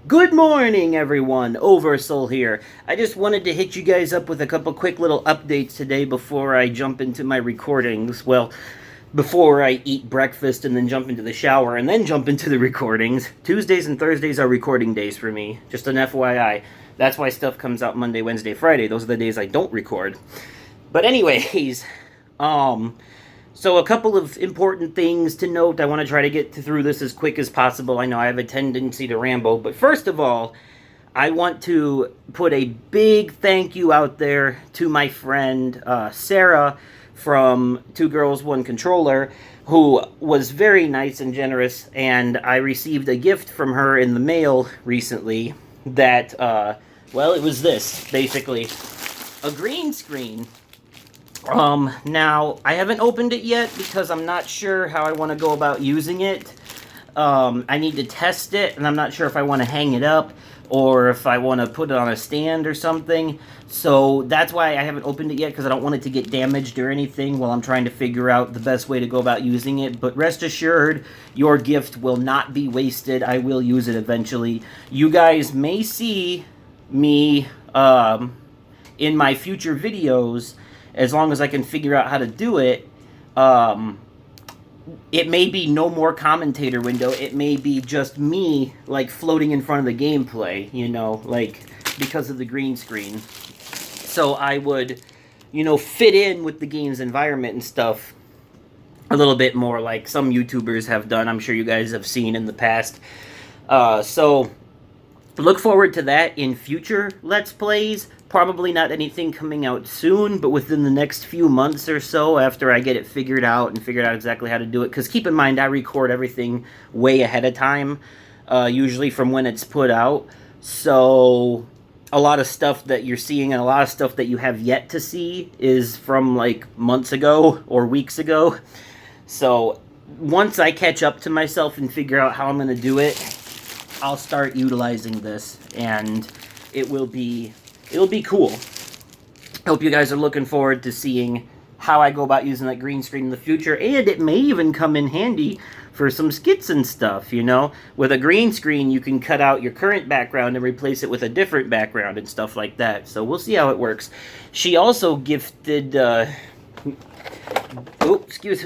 Good morning, everyone. Oversoul here. I just wanted to hit you guys up with a couple quick little updates today before I jump into my recordings. Well, before I eat breakfast and then jump into the shower and then jump into the recordings. Tuesdays and Thursdays are recording days for me. Just an FYI. That's why stuff comes out Monday, Wednesday, Friday. Those are the days I don't record. But anyways, so a couple of important things to note. I want to try to get through this as quick as possible. I know I have a tendency to ramble, but first of all, I want to put a big thank you out there to my friend Sarah from Two Girls, One Controller, who was very nice and generous, and I received a gift from her in the mail recently that, well, it was this, basically, a green screen. Now, I haven't opened it yet because I'm not sure how I want to go about using it. I need to test it, and I'm not sure if I want to hang it up or if I want to put it on a stand or something. So that's why I haven't opened it yet, because I don't want it to get damaged or anything while I'm trying to figure out the best way to go about using it. But rest assured, your gift will not be wasted. I will use it eventually. You guys may see me in my future videos, as long as I can figure out how to do it. It may be no more commentator window. It may be just me, like, floating in front of the gameplay, you know, like, because of the green screen. So I would, you know, fit in with the game's environment and stuff a little bit more, like some YouTubers have done. I'm sure you guys have seen in the past. So look forward to that in future Let's Plays. Probably not anything coming out soon, but within the next few months or so, after I get it figured out and figured out exactly how to do it. Because keep in mind, I record everything way ahead of time, usually from when it's put out. So a lot of stuff that you're seeing and a lot of stuff that you have yet to see is from like months ago or weeks ago. So once I catch up to myself and figure out how I'm going to do it, I'll start utilizing this, and it'll be cool. Hope you guys are looking forward to seeing how I go about using that green screen in the future, and it may even come in handy for some skits and stuff, you know? With a green screen, you can cut out your current background and replace it with a different background and stuff like that, so we'll see how it works. She also gifted,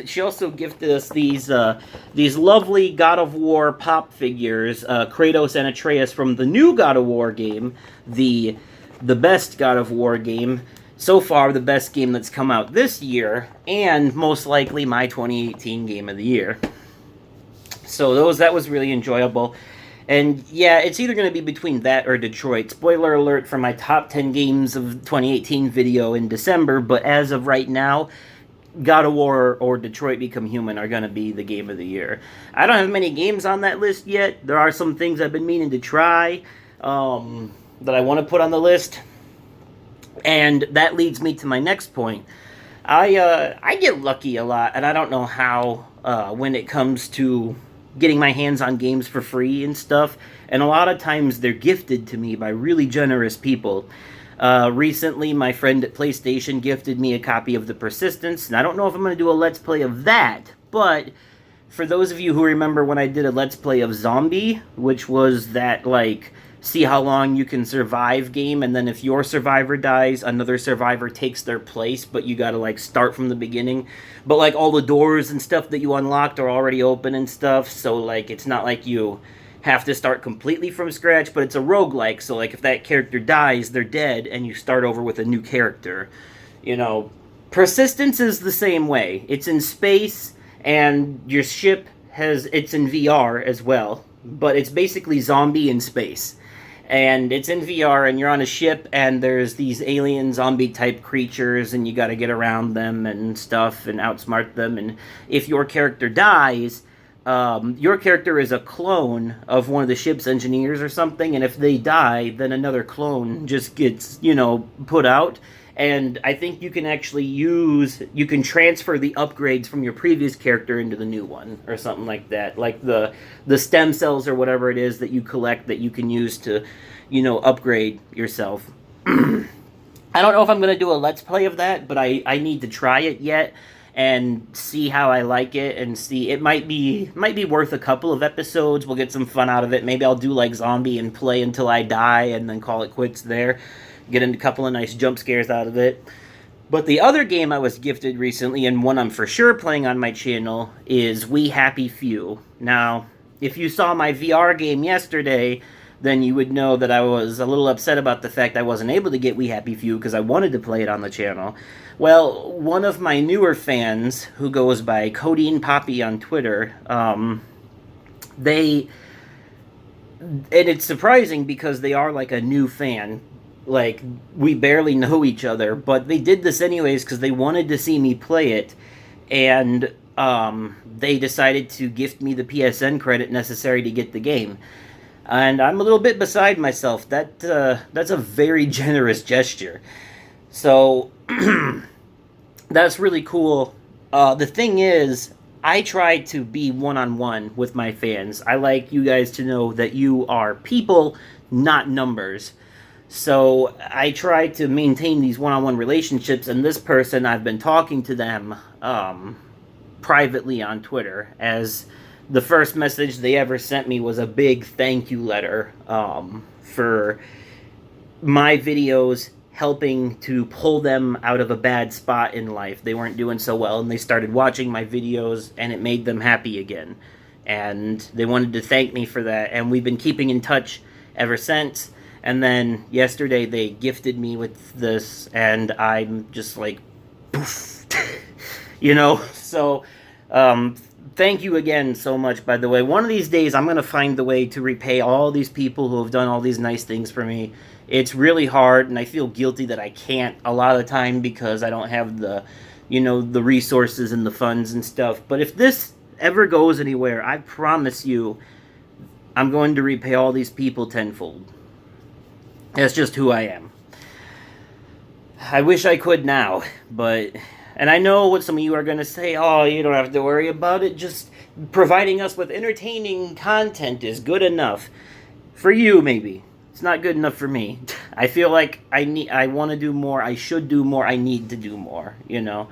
she also gifted us these lovely God of War pop figures, Kratos and Atreus from the new God of War game, the best God of War game, so far the best game that's come out this year, and most likely my 2018 game of the year. So that was really enjoyable. And yeah, it's either going to be between that or Detroit. Spoiler alert for my top 10 games of 2018 video in December, but as of right now, God of War or Detroit Become Human are going to be the game of the year. I don't have many games on that list yet. There are some things I've been meaning to try that I want to put on the list. And that leads me to my next point. I get lucky a lot, and I don't know how when it comes to getting my hands on games for free and stuff. And a lot of times they're gifted to me by really generous people. Recently, my friend at PlayStation gifted me a copy of The Persistence, and I don't know if I'm going to do a Let's Play of that, but for those of you who remember when I did a Let's Play of Zombie, which was that, like, see how long you can survive game, and then if your survivor dies, another survivor takes their place, but you gotta, like, start from the beginning. But, like, all the doors and stuff that you unlocked are already open and stuff, so, like, it's not like you have to start completely from scratch, but it's a roguelike, so, like, if that character dies, they're dead, and you start over with a new character. You know, Persistence is the same way. It's in space, and your ship it's in VR as well, but it's basically Zombie in space. And it's in VR, and you're on a ship, and there's these alien zombie-type creatures, and you gotta get around them and stuff, and outsmart them, and if your character dies, your character is a clone of one of the ship's engineers or something, and if they die, then another clone just gets, you know, put out. And I think you can actually you can transfer the upgrades from your previous character into the new one, or something like that. Like the stem cells or whatever it is that you collect that you can use to, you know, upgrade yourself. I don't know if I'm going to do a Let's Play of that, but I need to try it yet. and see how I like it, and see, it might be worth a couple of episodes. We'll get some fun out of it. Maybe I'll do like zombie and play until I die and then call it quits there. Get a couple of nice jump scares out of it. But the other game I was gifted recently, and one I'm for sure playing on my channel, is We Happy Few. Now, if you saw my VR game yesterday, then you would know that I was a little upset about the fact I wasn't able to get We Happy Few because I wanted to play it on the channel. Well, one of my newer fans, who goes by Codeine Poppy on Twitter, and it's surprising because they are like a new fan. Like, we barely know each other, but they did this anyways because they wanted to see me play it, and they decided to gift me the PSN credit necessary to get the game. And I'm a little bit beside myself. That's a very generous gesture. So, that's really cool. The thing is, I try to be one-on-one with my fans. I like you guys to know that you are people, not numbers. So I try to maintain these one-on-one relationships, and this person, I've been talking to them privately on Twitter, as the first message they ever sent me was a big thank you letter for my videos helping to pull them out of a bad spot in life. They weren't doing so well, and they started watching my videos, and it made them happy again. And they wanted to thank me for that, and we've been keeping in touch ever since. And then yesterday they gifted me with this, and I'm just like, poof, you know? So, thank you again so much, by the way. One of these days I'm going to find the way to repay all these people who have done all these nice things for me. It's really hard, and I feel guilty that I can't a lot of the time because I don't have the, you know, the resources and the funds and stuff. But if this ever goes anywhere, I promise you I'm going to repay all these people tenfold. That's just who I am. I wish I could now, but... And I know what some of you are going to say, oh, you don't have to worry about it, just providing us with entertaining content is good enough. For you, maybe. It's not good enough for me. I feel like I want to do more, I should do more, I need to do more, you know?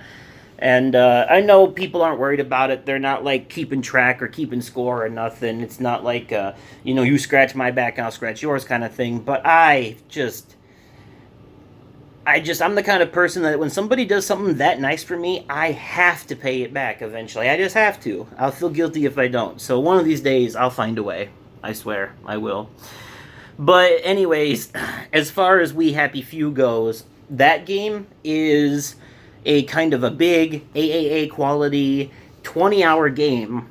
And I know people aren't worried about it. They're not, like, keeping track or keeping score or nothing. It's not like, you know, you scratch my back and I'll scratch yours kind of thing. But I'm the kind of person that when somebody does something that nice for me, I have to pay it back eventually. I just have to. I'll feel guilty if I don't. So one of these days, I'll find a way. I swear, I will. But anyways, as far as We Happy Few goes, that game is a kind of a big AAA quality 20-hour game,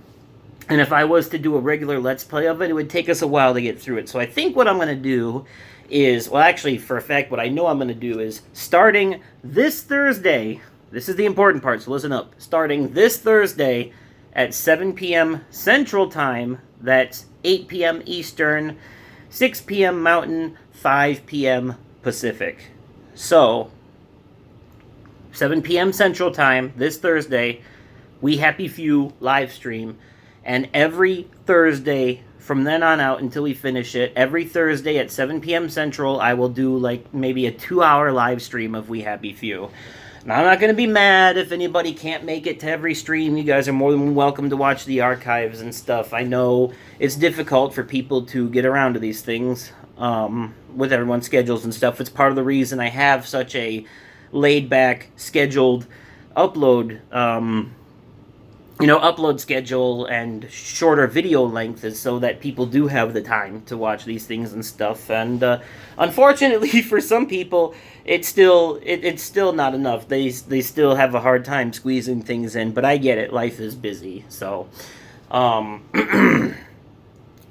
and if I was to do a regular Let's Play of it, it would take us a while to get through it. So I think what I'm going to do is, well, actually, for a fact, what I know I'm going to do is, starting this Thursday, this is the important part, so listen up, starting this Thursday at 7 p.m. Central Time, that's 8 p.m. Eastern, 6 p.m. Mountain, 5 p.m. Pacific. So 7 p.m. Central Time, this Thursday, We Happy Few live stream. And every Thursday, from then on out until we finish it, every Thursday at 7 p.m. Central, I will do, like, maybe a 2-hour live stream of We Happy Few. Now, I'm not going to be mad if anybody can't make it to every stream. You guys are more than welcome to watch the archives and stuff. I know it's difficult for people to get around to these things with everyone's schedules and stuff. It's part of the reason I have such a laid-back, scheduled upload, upload schedule and shorter video length, is so that people do have the time to watch these things and stuff. And unfortunately, for some people, it's still not enough. They still have a hard time squeezing things in. But I get it. Life is busy. So,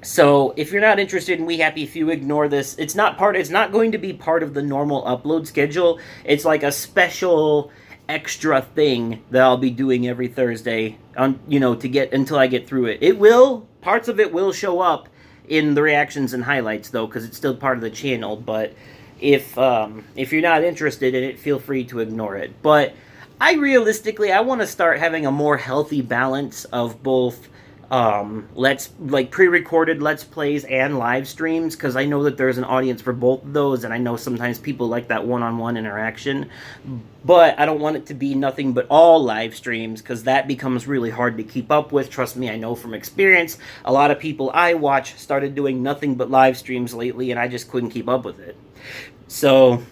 so if you're not interested in We Happy Few, ignore this. It's not going to be part of the normal upload schedule. It's like a special extra thing that I'll be doing every Thursday to get until I get through it. Parts of it will show up in the reactions and highlights, though, because it's still part of the channel. But if you're not interested in it, feel free to ignore it. But I want to start having a more healthy balance of both pre-recorded let's plays and live streams, because I know that there's an audience for both of those, and I know sometimes people like that one-on-one interaction, but I don't want it to be nothing but all live streams, because that becomes really hard to keep up with. Trust me, I know from experience. A lot of people I watch started doing nothing but live streams lately, and I just couldn't keep up with it. So,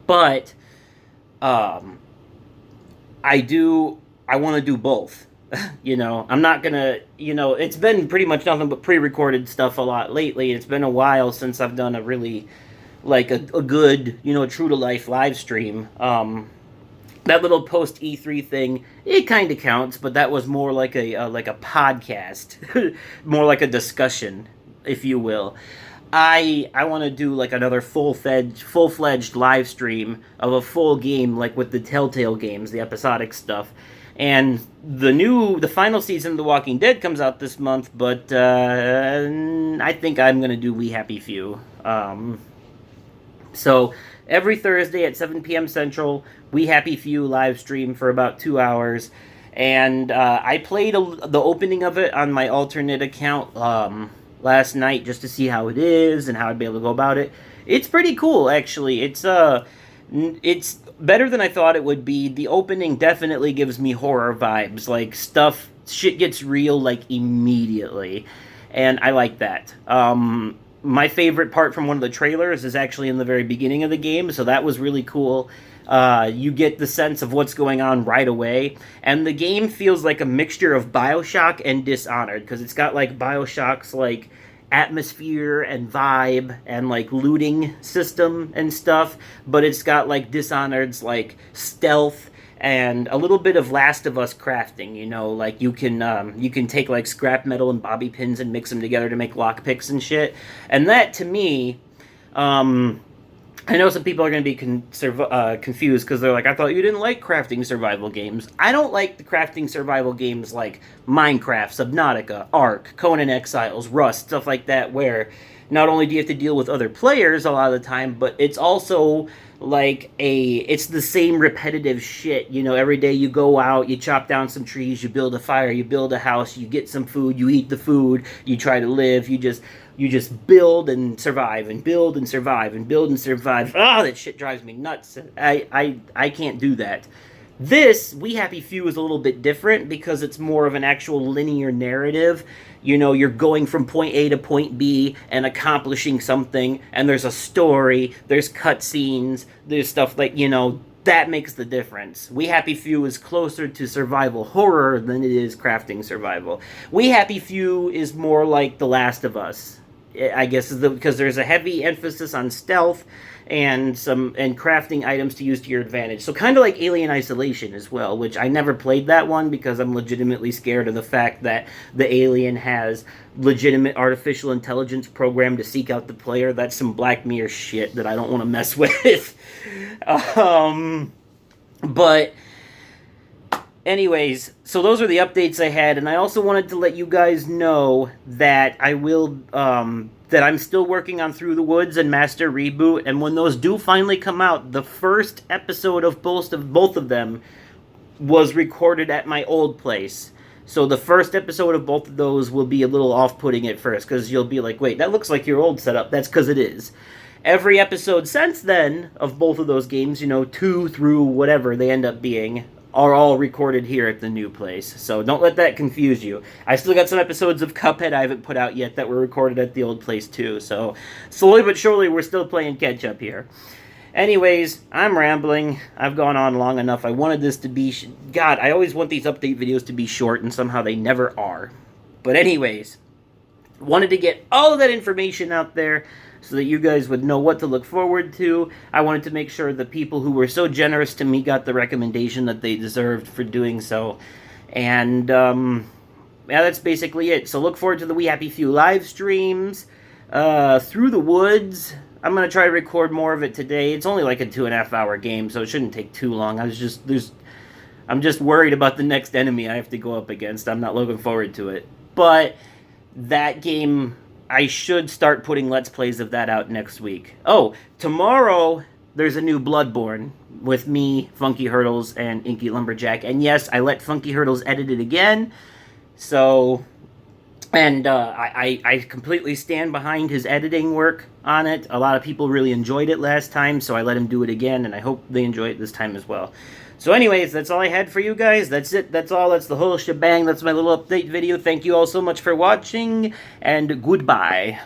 but I want to do both. I'm not gonna, it's been pretty much nothing but pre-recorded stuff a lot lately. It's been a while since I've done a really, like, a good, true-to-life live stream. That little post-E3 thing, it kind of counts, but that was more like a podcast. More like a discussion, if you will. I want to do, like, another full-fledged live stream of a full game, like with the Telltale games, the episodic stuff. And the final season of The Walking Dead comes out this month, but I think I'm going to do We Happy Few. So every Thursday at 7 p.m. Central, We Happy Few live stream for about 2 hours. And I played the opening of it on my alternate account last night just to see how it is and how I'd be able to go about it. It's pretty cool, actually. It's better than I thought it would be. The opening definitely gives me horror vibes. Like, shit gets real, like, immediately. And I like that. My favorite part from one of the trailers is actually in the very beginning of the game, so that was really cool. You get the sense of what's going on right away. And the game feels like a mixture of BioShock and Dishonored, because it's got, like, BioShock's, like, atmosphere and vibe and, like, looting system and stuff, but it's got, like, Dishonored's, like, stealth and a little bit of Last of Us crafting. Like, you can take, like, scrap metal and bobby pins and mix them together to make lockpicks and shit. And that, to me, I know some people are going to be confused, because they're like, I thought you didn't like crafting survival games. I don't like the crafting survival games like Minecraft, Subnautica, Ark, Conan Exiles, Rust, stuff like that, where not only do you have to deal with other players a lot of the time, but it's also like it's the same repetitive shit. Every day you go out, you chop down some trees, you build a fire, you build a house, you get some food, you eat the food, you try to live, you just build and survive and build and survive and build and survive. That shit drives me nuts. I can't do that. This, We Happy Few, is a little bit different because it's more of an actual linear narrative. You're going from point A to point B and accomplishing something, and there's a story, there's cutscenes, there's stuff like, that makes the difference. We Happy Few is closer to survival horror than it is crafting survival. We Happy Few is more like The Last of Us, I guess, because there's a heavy emphasis on stealth and crafting items to use to your advantage. So kind of like Alien Isolation as well, which I never played that one because I'm legitimately scared of the fact that the alien has legitimate artificial intelligence programmed to seek out the player. That's some Black Mirror shit that I don't want to mess with. But anyways, so those are the updates I had, and I also wanted to let you guys know that I will, that I'm still working on Through the Woods and Master Reboot, and when those do finally come out, the first episode of both of them was recorded at my old place. So the first episode of both of those will be a little off-putting at first, because you'll be like, wait, that looks like your old setup. That's because it is. Every episode since then of both of those games, 2 through whatever they end up being, are all recorded here at the new place. So don't let that confuse you. I still got some episodes of Cuphead I haven't put out yet that were recorded at the old place too. So slowly but surely we're still playing catch up here. Anyways, I'm rambling. I've gone on long enough. I wanted this to be... God, I always want these update videos to be short, and somehow they never are. But anyways, wanted to get all of that information out there so that you guys would know what to look forward to. I wanted to make sure the people who were so generous to me got the recommendation that they deserved for doing so. And, yeah, that's basically it. So look forward to the We Happy Few live streams. Through the Woods, I'm going to try to record more of it today. It's only like a 2.5 hour game, so it shouldn't take too long. I'm just worried about the next enemy I have to go up against. I'm not looking forward to it. But that game, I should start putting Let's Plays of that out next week. Oh, tomorrow there's a new Bloodborne with me, Funky Hurdles, and Inky Lumberjack. And yes, I let Funky Hurdles edit it again. So And I completely stand behind his editing work on it. A lot of people really enjoyed it last time, so I let him do it again, and I hope they enjoy it this time as well. So anyways, that's all I had for you guys. That's it. That's all. That's the whole shebang. That's my little update video. Thank you all so much for watching, and goodbye.